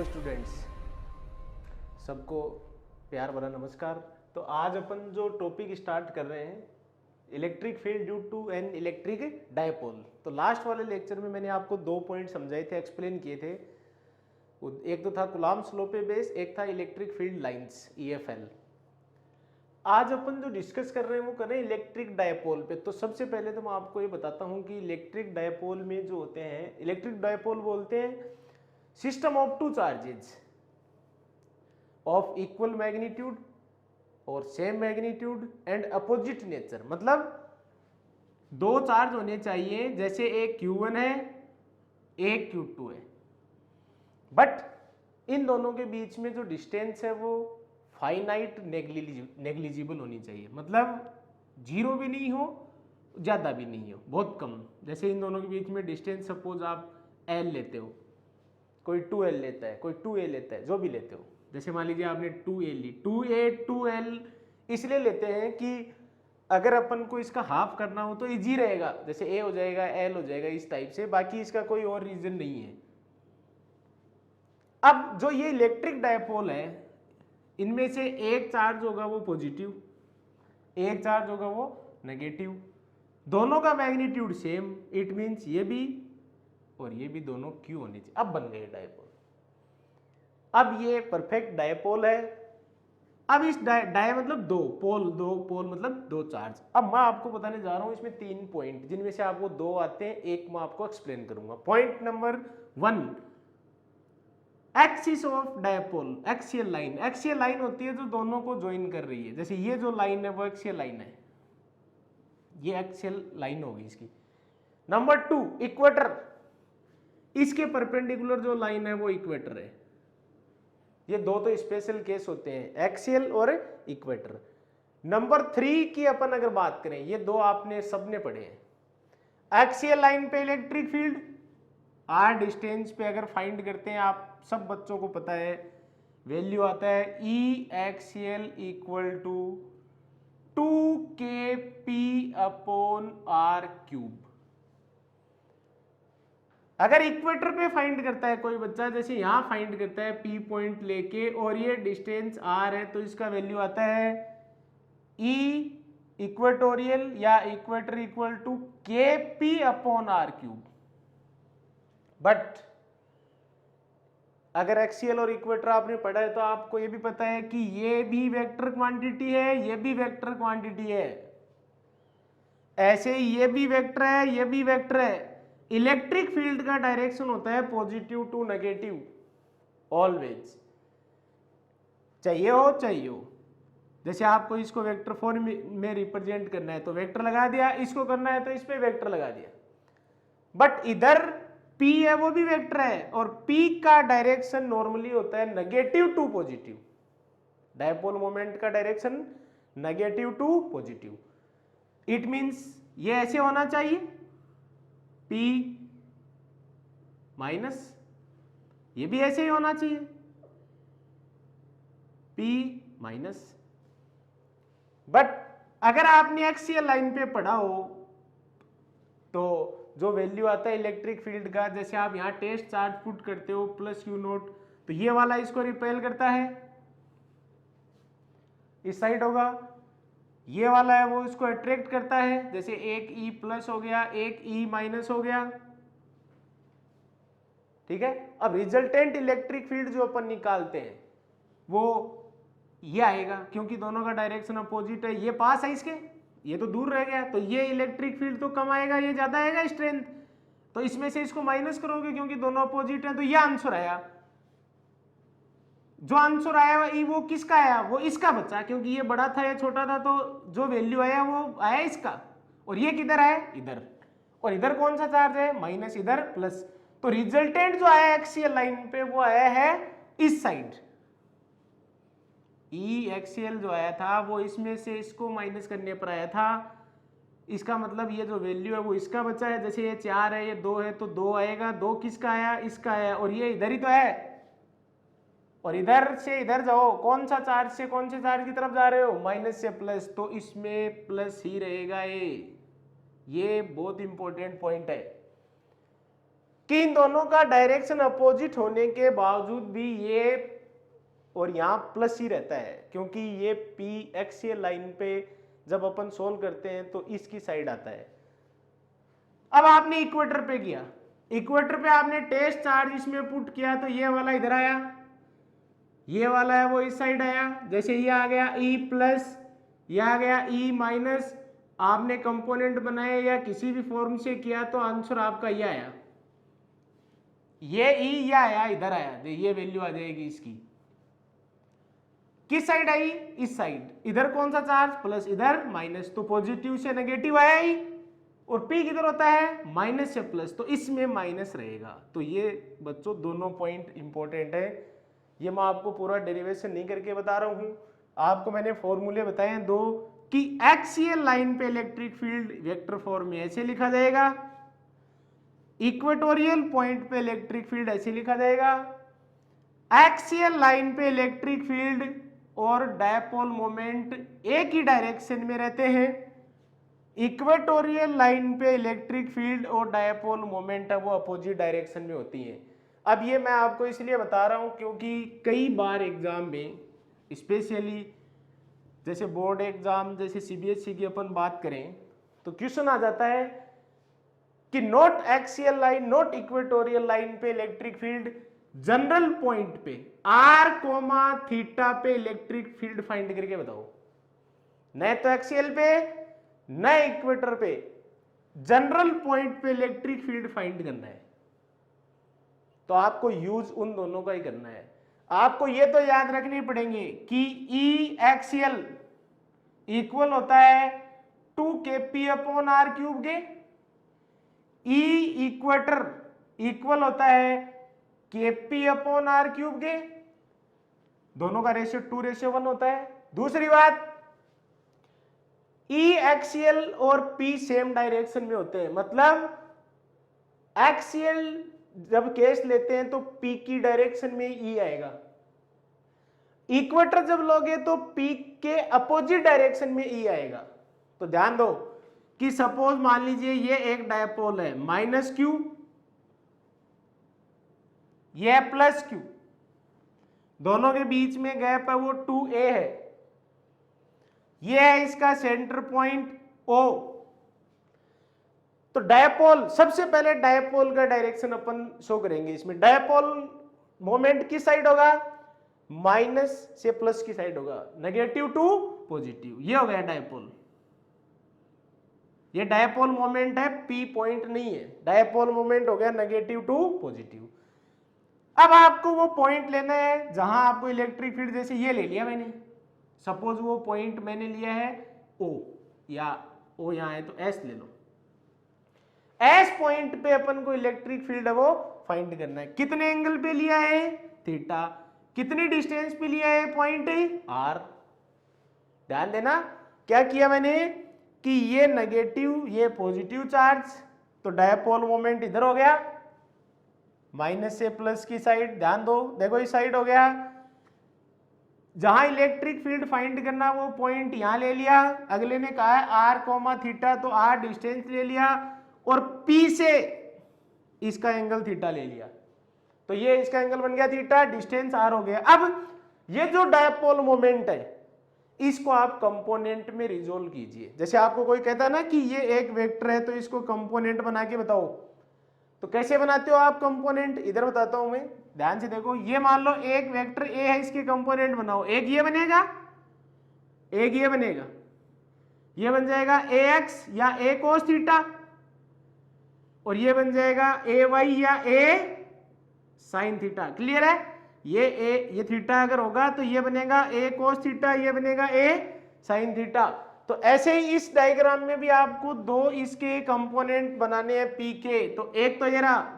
Hello students, सबको प्यार भरा नमस्कार। तो आज अपन जो टॉपिक स्टार्ट कर रहे हैं, electric field due to an electric dipole. तो लास्ट वाले लेक्चर में मैंने आपको 2 पॉइंट समझाए थे, एक्सप्लेन किए थे। एक तो था कूलम्ब्स लॉ पे बेस, एक था इलेक्ट्रिक फील्ड लाइंस EFL। आज अपन जो डिस्कस कर रहे हैं वो कर रहे हैं इलेक्ट्रिक डायपोल पे। तो सबसे पहले तो मैं आपको ये बताता हूँ कि इलेक्ट्रिक डायपोल में जो होते हैं, इलेक्ट्रिक डायपोल बोलते हैं system of 2 charges of equal magnitude और same magnitude and opposite nature. मतलब 2 चार्ज होने चाहिए, जैसे एक Q1 है एक Q2 है, बट इन दोनों के बीच में जो डिस्टेंस है वो फाइनाइट नेग्लिजिबल होनी चाहिए। मतलब 0 भी नहीं हो, ज़्यादा भी नहीं हो, बहुत कम। जैसे इन दोनों के बीच में डिस्टेंस सपोज आप L लेते हो, कोई 2L लेता है, कोई 2A लेता है, जो भी लेते हो। जैसे मान लीजिए आपने 2A ली, 2A 2L इसलिए लेते हैं कि अगर अपन को इसका हाफ करना हो तो इजी रहेगा, जैसे A हो जाएगा L हो जाएगा, इस टाइप से। बाकी इसका कोई और रीजन नहीं है। अब जो ये इलेक्ट्रिक डायपोल है, इनमें से एक चार्ज होगा वो पॉजिटिव, एक चार्ज होगा वो नेगेटिव। दोनों का मैग्नीट्यूड सेम, इट मीन्स ये भी और ये भी दोनों Q होने चाहिए। अब बन गए डायपोल। अब ये परफेक्ट डायपोल है। अब इस डाय मतलब दो पोल मतलब 2 चार्ज। अब मैं आपको बताने जा रहा हूं इसमें 3 पॉइंट, जिनमें से आपको 2 आते हैं, एक मैं आपको एक्सप्लेन करूंगा। Point number 1, axis of dipole. Axial line, axial line होती है जो दोनों को ज्वाइन कर रही है। जैसे ये जो लाइन है वो एक्सियल लाइन है, ये एक्सियल लाइन होगी इसकी। Number 2, equator. इसके परपेंडिकुलर जो लाइन है वो इक्वेटर है। ये 2 तो स्पेशल केस होते हैं, एक्सियल और इक्वेटर। नंबर 3 की अपन अगर बात करें, ये 2 आपने सबने पढ़े हैं। एक्सियल लाइन पे इलेक्ट्रिक फील्ड, R डिस्टेंस पे अगर फाइंड करते हैं, आप सब बच्चों को पता है, वैल्यू आता है E axial equal to 2kp/r³। अगर इक्वेटर पे फाइंड करता है कोई बच्चा, जैसे यहां फाइंड करता है P पॉइंट लेके, और ये डिस्टेंस R है, तो इसका वैल्यू आता है E इक्वेटोरियल या equator equal to kp/r³। But अगर एक्सियल और इक्वेटर आपने पढ़ा है तो आपको ये भी पता है कि ये भी वेक्टर क्वांटिटी है, ये भी वेक्टर क्वांटिटी है। ऐसे ही ये भी वेक्टर है, ये भी वेक्टर है। इलेक्ट्रिक फील्ड का डायरेक्शन होता है पॉजिटिव टू नेगेटिव ऑलवेज, चाहिए हो। जैसे आपको इसको वेक्टर फॉर्म में रिप्रेजेंट करना है तो वेक्टर लगा दिया, इसको करना है तो इस पे वेक्टर लगा दिया। बट इधर P है वो भी वेक्टर है, और P का डायरेक्शन नॉर्मली होता है negative to positive. Dipole moment का direction negative to positive. It means ये ऐसे होना चाहिए, P माइनस, ये भी ऐसे ही होना चाहिए, P माइनस। बट अगर आपने एक्सियल लाइन पे पढ़ा हो तो जो वैल्यू आता है इलेक्ट्रिक फील्ड का, जैसे आप यहां टेस्ट चार्ज पुट करते हो +U0, तो ये वाला इसको रिपेल करता है, इस साइड होगा। ये वाला है वो इसको अट्रैक्ट करता है, जैसे एक E+ हो गया, एक E- हो गया। ठीक है। अब रिजल्टेंट इलेक्ट्रिक फील्ड जो अपन निकालते हैं वो ये आएगा, क्योंकि दोनों का डायरेक्शन अपोजिट है। ये पास है इसके, ये तो दूर रह गया, तो ये इलेक्ट्रिक फील्ड तो कम आएगा, ये ज्यादा आएगा स्ट्रेंथ। तो इसमें से इसको माइनस करोगे क्योंकि दोनों अपोजिट है, तो ये आंसर आया। जो आंसर आया वो किसका आया, वो इसका बचा, क्योंकि ये बड़ा था ये छोटा था, तो जो वैल्यू आया वो आया इसका। और ये किधर आया, इधर। और इधर कौन सा चार्ज है, माइनस, इधर प्लस। तो रिजल्टेंट जो आया एक्सियल लाइन पे वो आया है इस साइड। E एक्सियल जो आया था वो इसमें से इसको माइनस करने पर आया था। इसका मतलब ये जो वैल्यू है वो इसका बचा है। जैसे ये 4 है, ये 2 है, तो 2 आएगा। 2 किसका आया, इसका आया, और ये इधर ही तो है। और इधर से इधर जाओ, कौन सा चार्ज से कौन से चार्ज की तरफ जा रहे हो, माइनस से प्लस, तो इसमें प्लस ही रहेगा। ये बहुत इंपॉर्टेंट पॉइंट है कि इन दोनों का डायरेक्शन अपोजिट होने के बावजूद भी ये और यहाँ प्लस ही रहता है, क्योंकि ये पी एक्सियल लाइन पे जब अपन सोल्व करते हैं तो इसकी साइड आता है। अब आपने इक्वेटर पे किया, इक्वेटर पे आपने टेस्ट चार्ज इसमें पुट किया तो ये वाला इधर आया, ये वाला है वो इस साइड आया। जैसे ये आ गया E प्लस, ये आ गया E माइनस, आपने कंपोनेंट बनाए या किसी भी फॉर्म से किया तो आंसर आपका ये आया, ये E ये आया, इधर आया, ये वैल्यू आ जाएगी इसकी। किस साइड आई? इस साइड। इधर कौन सा चार्ज? प्लस, इधर माइनस, तो पॉजिटिव से नेगेटिव आया ही, और P किधर होता है? माइनस से प्लस, तो इसमें माइनस रहेगा। तो ये बच्चों दोनों पॉइंट इंपॉर्टेंट है, ये मैं आपको पूरा डेरिवेशन नहीं करके बता रहा हूं, आपको मैंने फॉर्मूले बताए हैं दो, कि एक्सियल लाइन पे इलेक्ट्रिक फील्ड वेक्टर फॉर्म में ऐसे लिखा जाएगा, इक्वेटोरियल पॉइंट पे इलेक्ट्रिक फील्ड ऐसे लिखा जाएगा। एक्सियल लाइन पे इलेक्ट्रिक फील्ड और डायपोल मोमेंट एक ही डायरेक्शन में रहते हैं, इक्वेटोरियल लाइन पे इलेक्ट्रिक फील्ड और डायपोल मोमेंट है वो अपोजिट डायरेक्शन में होती है। अब ये मैं आपको इसलिए बता रहा हूं क्योंकि कई बार एग्जाम में, स्पेशली जैसे बोर्ड एग्जाम, जैसे सीबीएसई की अपन बात करें तो क्वेश्चन आ जाता है कि not axial line not equatorial line पे इलेक्ट्रिक फील्ड, जनरल पॉइंट पे आर कोमा थीटा पे इलेक्ट्रिक फील्ड फाइंड करके बताओ। न तो एक्सियल पे न इक्वेटर पे, जनरल पॉइंट पे इलेक्ट्रिक फील्ड फाइंड करना है, तो आपको यूज उन दोनों का ही करना है। आपको ये तो याद रखनी पड़ेंगे कि ई एक्सियल इक्वल होता है 2kp अपॉन आर क्यूब के, ई इक्वेटर इक्वल होता है kp अपॉन आर क्यूब के, दोनों का रेशियो 2:1 होता है। दूसरी बात, ई एक्सियल और पी सेम डायरेक्शन में होते हैं, मतलब एक्सियल जब केस लेते हैं तो पी की डायरेक्शन में ई आएगा, इक्वेटर जब लोगे तो पी के अपोजिट डायरेक्शन में ई आएगा। तो ध्यान दो कि सपोज मान लीजिए ये एक डायपोल है, माइनस क्यू, ये प्लस क्यू, दोनों के बीच में गैप है वो 2a है, ये है इसका सेंटर पॉइंट O। तो डायपोल, सबसे पहले डायपोल का डायरेक्शन अपन शो करेंगे। इसमें डायपोल मोमेंट किस साइड होगा? माइनस से प्लस की साइड होगा, नेगेटिव टू पॉजिटिव, ये हो गया डायपोल। ये डायपोल मोमेंट है, पी पॉइंट नहीं है, डायपोल मोमेंट हो गया नेगेटिव टू पॉजिटिव। अब आपको वो पॉइंट लेना है जहां आपको इलेक्ट्रिक फील्ड, जैसे ये ले लिया मैंने, सपोज वो पॉइंट मैंने लिया है O, या O यहां है तो S ले लो। S पॉइंट पे अपन को इलेक्ट्रिक फील्ड है वो फाइंड करना है। कितने एंगल पे लिया है? थीटा। कितनी डिस्टेंस पे लिया है पॉइंट? R। ध्यान देना क्या किया मैंने कि ये नेगेटिव ये पॉजिटिव चार्ज, तो डायपोल मोमेंट इधर हो गया, माइनस से प्लस की साइड, ध्यान दो, देखो इस साइड हो गया। जहां इलेक्ट्रिक फील्ड फाइंड करना वो पॉइंट यहां ले लिया, अगले ने कहा है आर कोमा थीटा, तो आर डिस्टेंस ले लिया और P से इसका एंगल थीटा ले लिया, तो ये इसका एंगल बन गया थीटा, डिस्टेंस आर हो गया। अब ये जो डायपोल मोमेंट है इसको आप कंपोनेंट में रिजोल्व कीजिए। जैसे आपको कोई कहता है ना कि ये एक वेक्टर है तो इसको कंपोनेंट बना के बताओ, तो कैसे बनाते हो आप कंपोनेंट? इधर बताता हूं मैं, ध्यान से देखो। ये मान लो एक वेक्टर ए है, इसके कंपोनेंट बनाओ। एक ये बनेगा, एक ये बनेगा, ये बन जाएगा ax या a cos थीटा, और ये बन जाएगा ay या a sin थीटा। क्लियर है? ये थीटा अगर होगा तो ये बनेगा a cos थीटा, ये बनेगा a sin थीटा। तो ऐसे ही इस डायग्राम में भी आपको दो इसके कंपोनेंट बनाने हैं p के, तो एक तो ये रहा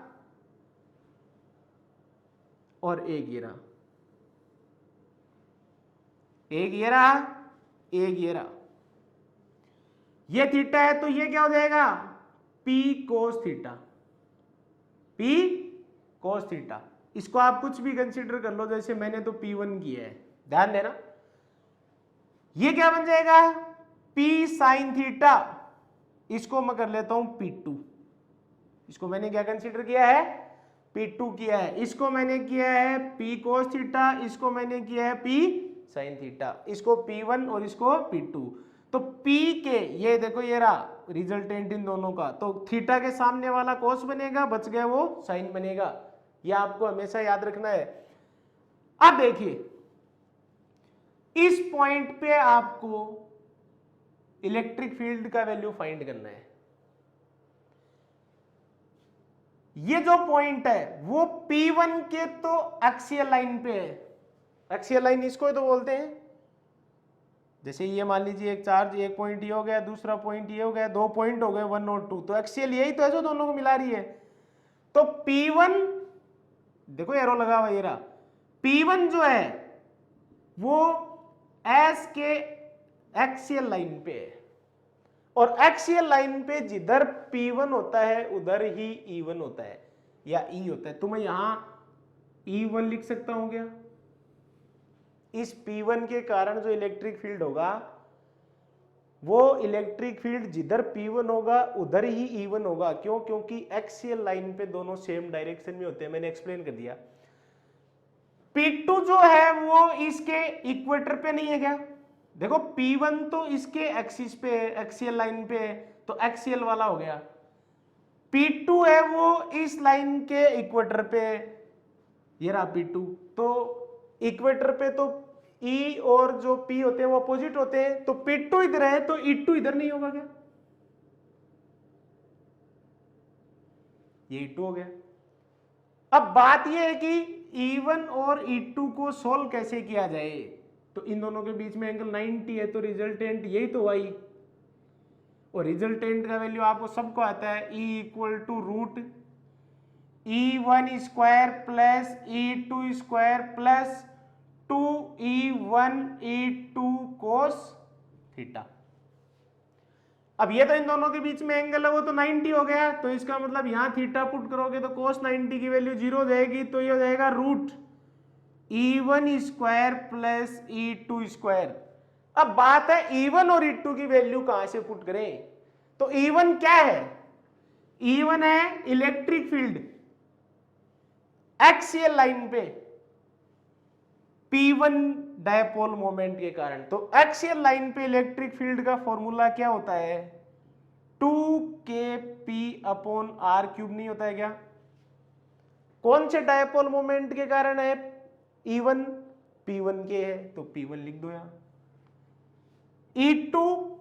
और एक ये रहा, एक ये रहा, एक ये रहा। ये थीटा है तो ये क्या हो जाएगा? p cos theta, p cos theta. इसको आप कुछ भी कंसीडर कर लो, जैसे मैंने तो P1 किया है, ध्यान देना। ये क्या बन जाएगा? P sin थीटा, इसको मैं कर लेता हूं P2, इसको मैंने क्या कंसीडर किया है, P2 किया है, इसको मैंने किया है P cos थीटा, इसको मैंने किया है P sin थीटा, इसको P1 और इसको P2। तो P के ये देखो ये रहा रिजल्टेंट इन दोनों का, तो थीटा के सामने वाला cos बनेगा, बच गया वो sin बनेगा। ये आपको हमेशा याद रखना है। अब देखिए इस पॉइंट पे आपको इलेक्ट्रिक फील्ड का वैल्यू फाइंड करना है। ये जो पॉइंट है वो P1 के तो एक्सियल लाइन पे है, एक्सियल लाइन इसको ही तो बोलते हैं। जैसे ये मान लीजिए एक चार्ज, एक पॉइंट ये हो गया, दूसरा पॉइंट ये हो गया, दो पॉइंट हो गए 1 और 2, तो एक्सियल यही तो है जो दोनों को मिला रही है। तो P1 देखो एरो लगा हुआ ये रहा, P1 जो है वो एस के एक्सियल लाइन पे है, और एक्सियल लाइन पे जिधर P1 होता है उधर ही E1 होता है या E होता है। तो मैं यहां E1 लिख सकता हूं क्या? इस P1 के कारण जो इलेक्ट्रिक फील्ड होगा वो इलेक्ट्रिक फील्ड जिधर P1 होगा उधर ही E1 होगा। क्यों? क्योंकि एक्सियल लाइन पे दोनों सेम डायरेक्शन में होते हैं, मैंने एक्सप्लेन कर दिया। P2 जो है वो इसके इक्वेटर पे नहीं है क्या? देखो P1 तो इसके एक्सिस पे है, एक्सियल लाइन पे है, तो एक्सियल वाला हो गया। P2 है वो इस लाइन के इक्वेटर पे, ये रहा P2। तो इक्वेटर पे तो E और जो P होते हैं वो अपोजिट होते हैं, तो P2 इधर है तो E2 इधर नहीं होगा क्या? ये E2 हो गया। अब बात ये है कि E1 और E2 को सोल्व कैसे किया जाए। तो इन दोनों के बीच में एंगल 90 है, तो रिजल्टेंट यही तो y, और रिजल्टेंट का वैल्यू आपको सबको आता है E equal to root E1 square plus E2 square plus 2E1 E2 cos theta. अब ये तो इन दोनों के बीच में एंगल है वो तो 90 हो गया, तो इसका मतलब यहां थीटा पुट करोगे तो कोस 90 की वैल्यू 0 हो जाएगी, तो ये हो जाएगा root E1 square plus E2 square. अब बात है E1 और E2 की वैल्यू कहां से पुट करें। तो E1 क्या है? E1 है इलेक्ट्रिक फील्ड एक्सियल लाइन पे P1 डायपोल मोमेंट के कारण। तो एक्सियल लाइन पे इलेक्ट्रिक फील्ड का फॉर्मूला क्या होता है? 2kp/r³ नहीं होता है क्या? कौन से डायपोल मोमेंट के कारण है E1? P1 के है, तो P1 लिख दो यहां। E2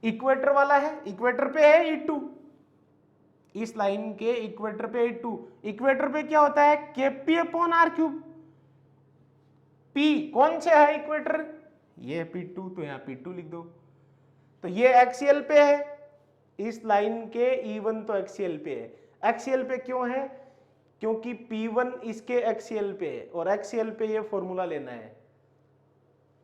इक्वेटर वाला है, इक्वेटर पे है E2, इस लाइन के इक्वेटर पे E2। इक्वेटर पे क्या होता है? kp/r³। P कौन से है इक्वेटर? ये P2, तो यहां P2 लिख दो। तो ये एक्सियल पे है, इस लाइन के E1 तो एक्सियल पे है। एक्सियल पे क्यों है? क्योंकि P1 इसके एक्सियल पे है, और एक्सियल पे ये फॉर्मूला लेना है।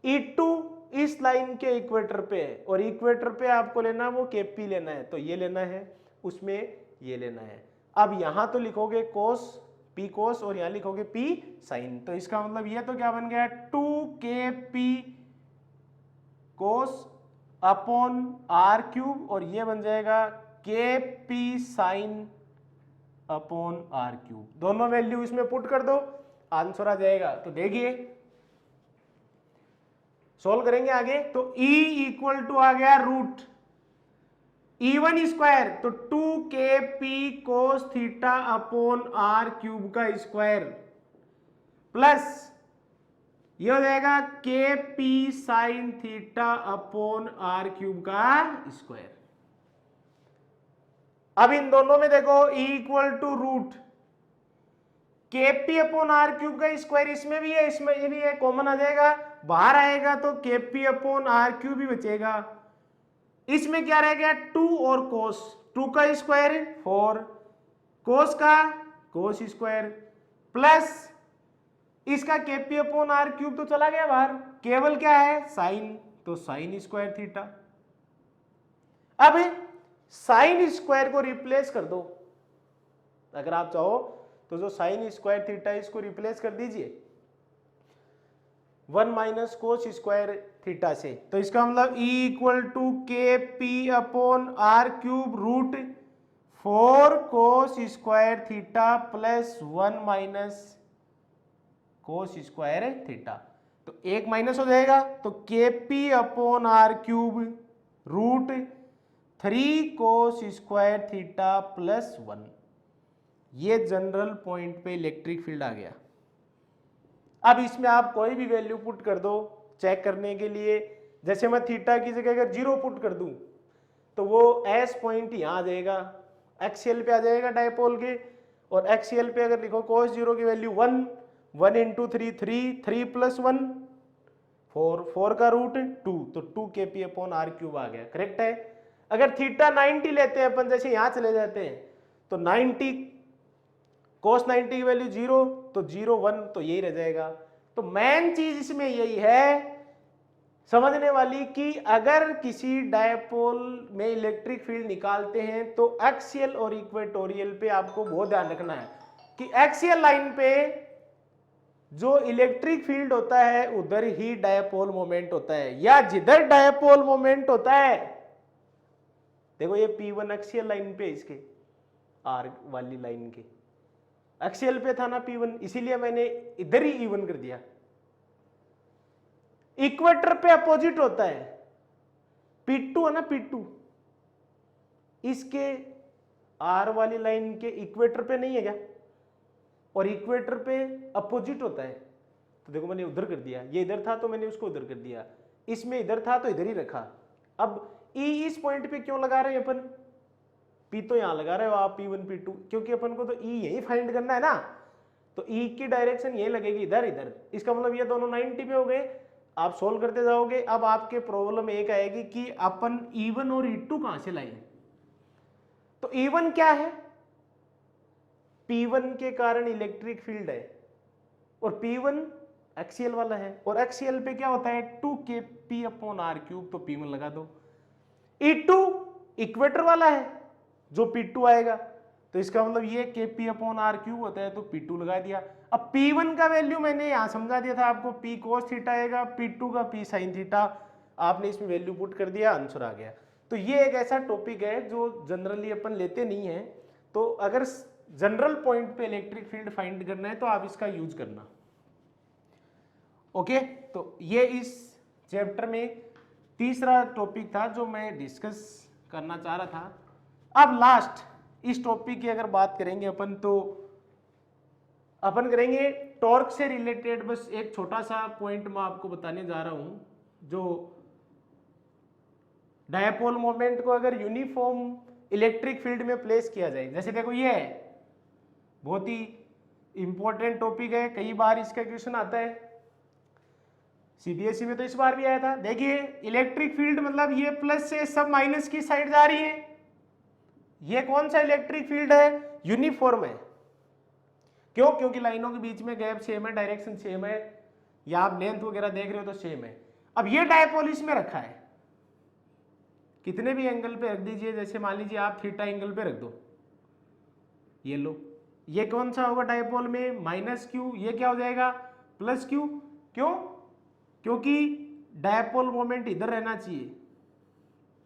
E2 इस लाइन के इक्वेटर पे है, और इक्वेटर पे आपको लेना वो kp लेना है, तो ये लेना है, उसमें ये लेना है। अब यहां तो लिखोगे कोस P कोस, और यहां लिखोगे P साइन, तो इसका मतलब ये तो क्या बन गया 2kp कोस अपॉन r³, और ये बन जाएगा kp साइन अपॉन r³। दोनों वैल्यू इसमें पुट कर दो, आंसर आ जाएगा। तो देखिए सोल्व करेंगे आगे, तो E इक्वल टू आ गया रूट E1 स्क्वायर, तो 2kp cos theta upon r³ का स्क्वायर, प्लस ये हो जाएगा kp sine theta upon r³ का स्क्वायर। अब इन दोनों में देखो E equal to root kp upon r³ का स्क्वायर, इसमें भी है, इसमें ये भी है, कॉमन आ जाएगा, बाहर आएगा तो kp अपॉन r³ भी बचेगा। इसमें क्या रह गया 2 और कोस, 2 का स्क्वायर 4, कोस का कोस स्क्वायर, प्लस इसका kp अपॉन r³ तो चला गया बाहर, केवल क्या है साइन, तो साइन स्क्वायर थीटा। अब साइन स्क्वायर को रिप्लेस कर दो, अगर आप चाहो तो जो साइन स्क्वायर थीटा इसको रिप्लेस कर दीजिए 1 माइनस कोस स्क्वायर थीटा से, तो इसका मतलब E equal to kp upon r³ root 4 cos square theta plus 1 minus cos square theta, तो एक माइनस हो जाएगा, तो KP upon r cube root 3 cos square theta plus 1। ये जनरल पॉइंट पे इलेक्ट्रिक फील्ड आ गया। अब इसमें आप कोई भी वैल्यू पुट कर दो चेक करने के लिए, जैसे मैं थीटा की जगह अगर 0 पुट कर दूं तो वो एस पॉइंट यहां आ जाएगा, एक्सियल पे आ जाएगा डायपोल के, और एक्सियल पे अगर लिखो cos 0 की वैल्यू 1, 1 इंटू 3 3 प्लस 1 4, 4 का रूट 2, तो 2 KP अपॉन आर क्यूब आ गया, करेक्ट है। अगर थीटा 90 लेते हैं अपन, जैसे यहां चले जाते हैं, तो 90 cos 90 की वैल्यू 0, तो 0 1, तो यही रह जाएगा। तो मेन चीज इसमें यही है समझने वाली कि अगर किसी डायपोल में इलेक्ट्रिक फील्ड निकालते हैं तो एक्सियल और इक्वेटोरियल पे आपको बहुत ध्यान रखना है कि एक्सियल लाइन पे जो इलेक्ट्रिक फील्ड होता है उधर ही डायपोल मोमेंट होता है, या जिधर डायपोल मोमेंट होता है, देखो ये P1 एक्सियल लाइन पे, इसके आर वाली लाइन के एक्सियल पे था ना P1, इसीलिए मैंने इधर ही E1 कर दिया। इक्वेटर पे अपोजिट होता है, P2 है ना, P2 इसके आर वाली लाइन के इक्वेटर पे नहीं है क्या, और इक्वेटर पे अपोजिट होता है, तो देखो मैंने उधर कर दिया, ये इधर था तो मैंने उसको उधर कर दिया, इसमें इधर था तो इधर ही रखा। अब E इस पॉइंट पे क्यों लगा रहे हैं अपन, P तो यहां लगा रहे हो आप P1 P2, क्योंकि अपन को तो E यही फाइंड करना है ना, तो E की डायरेक्शन यही लगेगी, इधर इधर, इसका मतलब ये दोनों 90 पे हो गए। आप सोल्व करते जाओगे, अब आपके प्रॉब्लम एक आएगी कि अपन E1 और E2 कहां से लाए, तो E1 क्या है, P1 के कारण इलेक्ट्रिक फील्ड है, और P1 एक्सियल वाला है, और एक्सियल पे क्या होता है 2 KP अपॉन आर क्यूब, तो P1 लगा दो। E2 इक्वेटर वाला है जो P2 आएगा, तो इसका मतलब ये KP अपॉन आर क्यूब होता है, तो P2 लगा दिया। अब P1 का वैल्यू मैंने यहां समझा दिया था आपको, P cos थीटा आएगा, P2 का P sin थीटा, आपने इसमें वैल्यू पुट कर दिया, आंसर आ गया। तो ये एक ऐसा टॉपिक है जो जनरली अपन लेते नहीं है, तो अगर जनरल पॉइंट पे इलेक्ट्रिक फील्ड फाइंड करना है तो आप इसका यूज करना। ओके, तो ये इस चैप्टर में तीसरा टॉपिक था जो मैं डिस्कस करना चाह रहा था। अब लास्ट इस टॉपिक की अगर बात करेंगे अपन, तो अपन करेंगे टॉर्क से रिलेटेड, बस एक छोटा सा पॉइंट मैं आपको बताने जा रहा हूं, जो डायपोल मोमेंट को अगर यूनिफॉर्म इलेक्ट्रिक फील्ड में प्लेस किया जाए, जैसे देखो ये है, बहुत ही इंपॉर्टेंट टॉपिक है, कई बार इसका क्वेश्चन आता है, सीबीएसई में तो इस बार भी आया था। देखिए इलेक्ट्रिक फील्ड मतलब ये प्लस से सब माइनस की साइड जा रही है, ये कौन सा इलेक्ट्रिक फील्ड है, यूनिफॉर्म है। क्यों, क्योंकि लाइनों के बीच में गैप सेम है, डायरेक्शन सेम है, या आप लेंथ वगैरह देख रहे हो तो सेम है। अब ये डायपोल इसमें रखा है, कितने भी एंगल पे रख दीजिए, जैसे मान लीजिए आप थीटा एंगल पे रख दो, ये लो, ये कौन सा होगा डायपोल में, माइनस क्यू, ये क्या हो जाएगा प्लस क्यू। क्यों, क्योंकि डायपोल मोमेंट इधर रहना चाहिए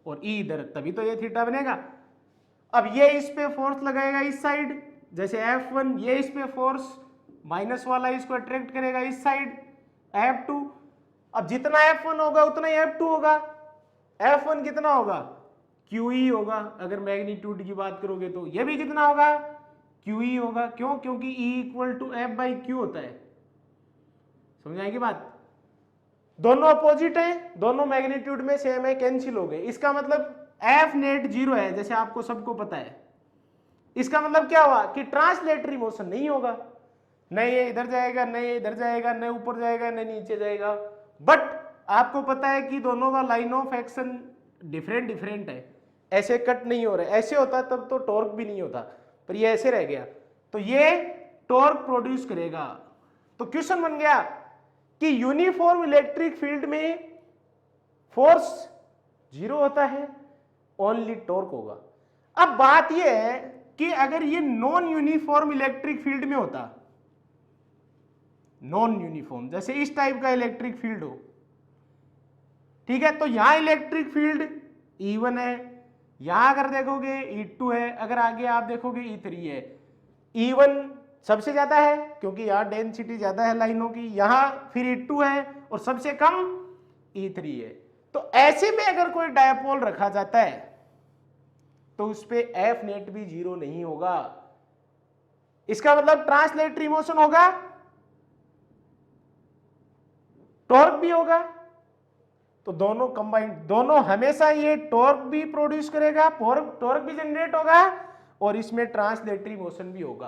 और ई इधर, तभी तो ये थीटा बनेगा। अब ये इस पे फोर्स लगाएगा इस साइड, जैसे F1, ये इस पे फोर्स माइनस वाला इसको अट्रैक्ट करेगा इस साइड, F2। अब जितना F1 होगा उतना ही F2 होगा, F1 कितना होगा QE होगा, अगर मैग्नीट्यूड की बात करोगे तो ये भी कितना होगा QE होगा। क्यों, क्योंकि E equal to F by Q होता है। समझ आएगी बात, दोनों अपोजिट है, दोनों मैग्नीट्यूड में सेम है, कैंसिल हो गए, इसका मतलब F नेट 0 है, जैसे आपको सबको पता है। इसका मतलब क्या हुआ कि ट्रांसलेटरी मोशन नहीं होगा, न ये इधर जाएगा, न ये इधर जाएगा, न ऊपर जाएगा, न नीचे जाएगा। बट आपको पता है कि दोनों का लाइन ऑफ एक्शन डिफरेंट है, ऐसे कट नहीं हो रहा है, ऐसे होता तब तो टॉर्क भी नहीं होता, पर ये ऐसे रह गया, तो ये टॉर्क प्रोड्यूस करेगा। तो क्वेश्चन बन गया कि यूनिफॉर्म इलेक्ट्रिक फील्ड में फोर्स 0 होता है, ओनली टॉर्क होगा। अब बात यह है कि अगर ये नॉन यूनिफॉर्म इलेक्ट्रिक फील्ड में होता, नॉन यूनिफॉर्म, जैसे इस टाइप का इलेक्ट्रिक फील्ड हो, ठीक है, तो यहां इलेक्ट्रिक फील्ड E1 है, यहां अगर देखोगे E2 है, अगर आगे आप देखोगे E3 है। E1 सबसे ज्यादा है क्योंकि यहाँ डेंसिटी ज्यादा है लाइनों की, यहां फिर E2 है और सबसे कम E3 है। तो ऐसे में अगर कोई डायपोल रखा जाता है तो उस पे एफ नेट भी 0 नहीं होगा। इसका मतलब ट्रांसलेटरी मोशन होगा, टॉर्क भी होगा। तो दोनों कंबाइंड, दोनों हमेशा ये टॉर्क भी प्रोड्यूस करेगा, टॉर्क भी जनरेट होगा और इसमें ट्रांसलेटरी मोशन भी होगा।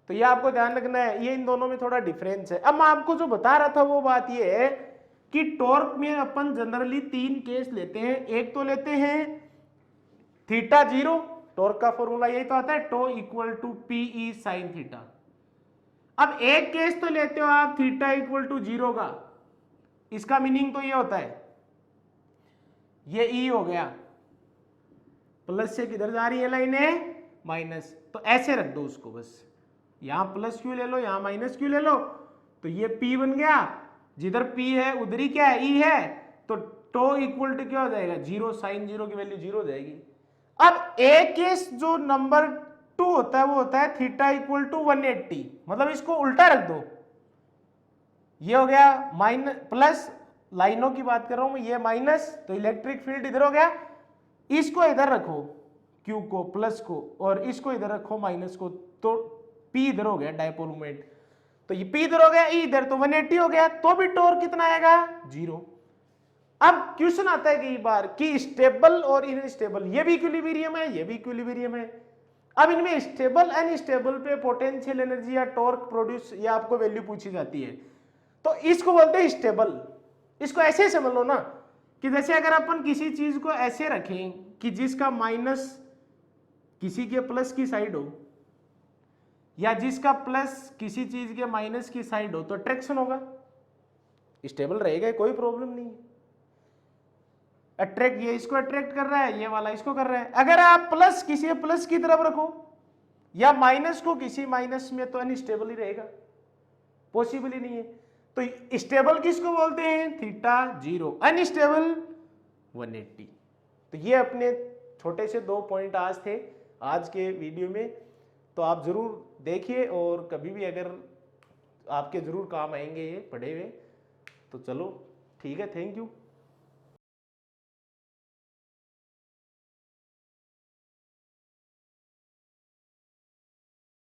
तो ये आपको ध्यान रखना है, ये इन दोनों में थोड़ा डिफरेंस है। अब मैं आपको जो बता रहा था वो बात ये है कि टॉर्क में अपन जनरली 3 केस लेते हैं। एक तो लेते हैं थीटा 0, टॉर्क का फॉर्मूला यही तो आता है, tau equal to P E sine theta. अब एक केस तो लेते हो आप थीटा इक्वल टू 0 का, इसका मीनिंग तो ये होता है, ये ई हो गया, प्लस से किधर जा रही है लाइन है, माइनस। तो ऐसे रख दो उसको, बस यहां प्लस क्यू ले लो, यहां माइनस क्यू ले लो, तो ये पी बन गया। जिधर पी है उधर ही क्या है, ई है। तो टो इक्वल टू क्या हो जाएगा, 0, साइन 0 की वैल्यू 0 हो जाएगी। अब एक केस जो नंबर 2 होता है वो होता है थीटा इक्वल टू 180, मतलब इसको उल्टा रख दो, ये हो गया माइनस प्लस, लाइनों की बात कर रहा हूं मैं, ये माइनस, तो इलेक्ट्रिक फील्ड इधर हो गया। इसको इधर रखो Q को, प्लस को, और इसको इधर रखो माइनस को, तो P इधर हो गया डायपोल मोमेंट। तो ये P इधर हो गया, E इधर, तो 180 हो गया। तो भी टॉर्क कितना आएगा, 0। अब क्वेश्चन आता है कई बार कि स्टेबल और इनस्टेबल, ये भी इक्विलिब्रियम है, ये भी इक्विलिब्रियम है। अब इनमें स्टेबल अनस्टेबल पे पोटेंशियल एनर्जी या टॉर्क प्रोड्यूस या आपको वैल्यू पूछी जाती है, तो इसको बोलते हैं स्टेबल। इसको ऐसे समझ लो ना कि जैसे अगर अपन किसी चीज को ऐसे रखें कि जिसका माइनस किसी के प्लस की साइड हो, या जिसका प्लस किसी चीज के माइनस की साइड हो, तो अट्रैक्शन होगा, स्टेबल रहेगा, कोई प्रॉब्लम नहीं है। अट्रैक्ट, ये इसको अट्रैक्ट कर रहा है, ये वाला इसको कर रहा है। अगर आप प्लस किसी प्लस की तरफ रखो या माइनस को किसी माइनस में, तो अनस्टेबल ही रहेगा, पॉसिबल ही नहीं है। तो स्टेबल किसको बोलते हैं, थीटा 0, अनस्टेबल 180। तो ये अपने छोटे से 2 पॉइंट आज थे आज के वीडियो में, तो आप जरूर देखिए और कभी भी अगर आपके जरूर काम आएंगे ये पढ़े हुए। तो चलो ठीक है, थैंक यू।